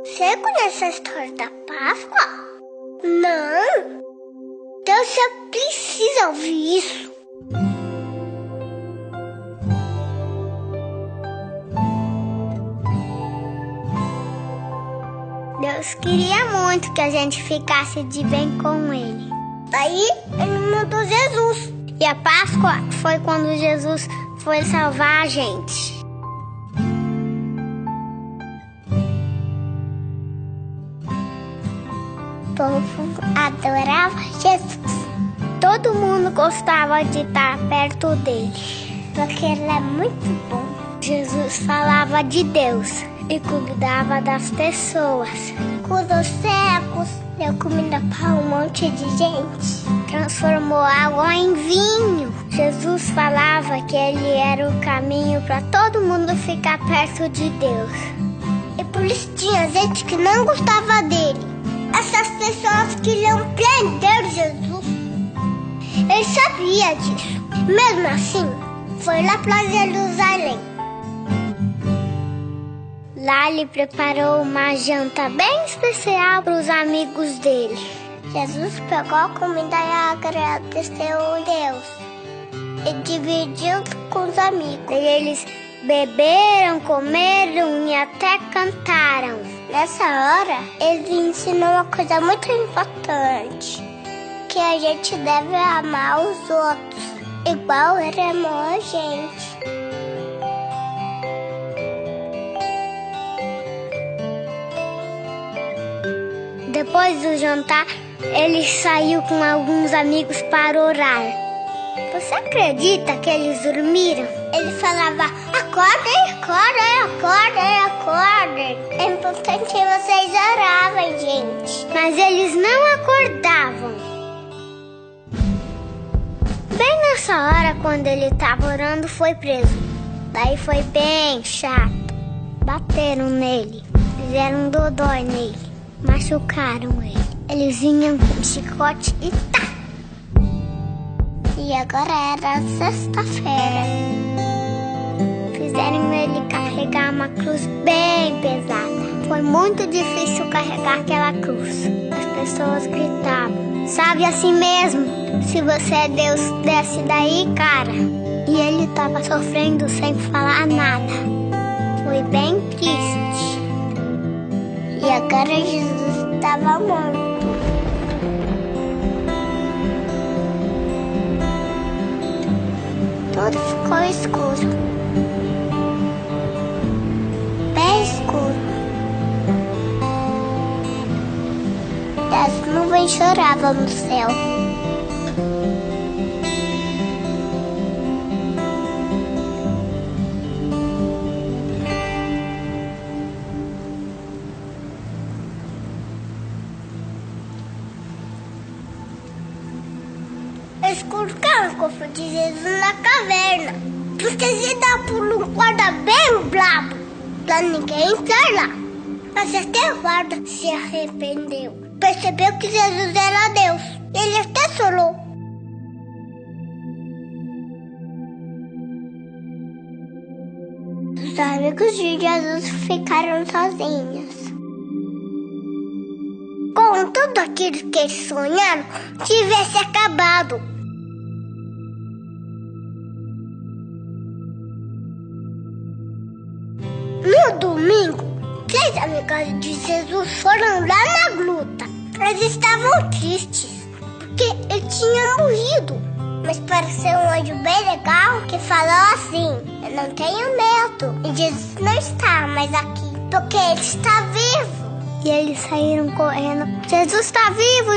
Você conhece a história da Páscoa? Não. Então você precisa ouvir isso. Deus queria muito que a gente ficasse de bem com Ele. Daí Ele mandou Jesus. E a Páscoa foi quando Jesus foi salvar a gente. O povo adorava Jesus. Todo mundo gostava de estar perto dele, porque ele é muito bom. Jesus falava de Deus e cuidava das pessoas. Curou cegos, deu comida para um monte de gente. Transformou água em vinho. Jesus falava que ele era o caminho para todo mundo ficar perto de Deus. E por isso tinha gente que não gostava dele. Essas pessoas queriam prender Jesus. Ele sabia disso. Mesmo assim, foi lá para Jerusalém. Lá ele preparou uma janta bem especial para os amigos dele. Jesus pegou a comida e agradeceu a Deus. E dividiu com os amigos. Eles beberam, comeram e até cantaram. Nessa hora, ele ensinou uma coisa muito importante. Que a gente deve amar os outros, igual ele amou a gente. Depois do jantar, ele saiu com alguns amigos para orar. Você acredita que eles dormiram? Ele falava, acordem, acordem, acordem, acordem. É importante que vocês oravam, gente. Mas eles não acordavam. Bem nessa hora, quando ele estava orando, foi preso. Daí foi bem chato. Bateram nele, fizeram dodói nele, machucaram ele. Eles vinham com chicote e tá. E agora era sexta-feira. Fizeram ele carregar uma cruz bem pesada. Foi muito difícil carregar aquela cruz. As pessoas gritavam, sabe assim mesmo? Se você é Deus, desce daí, cara. E ele estava sofrendo sem falar nada. Foi bem triste. E agora Jesus estava morto. Tudo ficou escuro. Bem escuro. E as nuvens choravam no céu. Eles colocaram o cofre de Jesus na caverna, porque se dá por um guarda bem brabo, pra ninguém entrar lá. Mas até o guarda se arrependeu, percebeu que Jesus era Deus, e ele até chorou. Os amigos de Jesus ficaram sozinhos. Com tudo aquilo que eles sonharam, tivesse acabado. No domingo, 3 amigas de Jesus foram lá na gruta. Eles estavam tristes, porque ele tinha morrido. Mas pareceu um anjo bem legal que falou assim, eu não tenho medo. E Jesus não está mais aqui, porque ele está vivo. E eles saíram correndo. Jesus está vivo!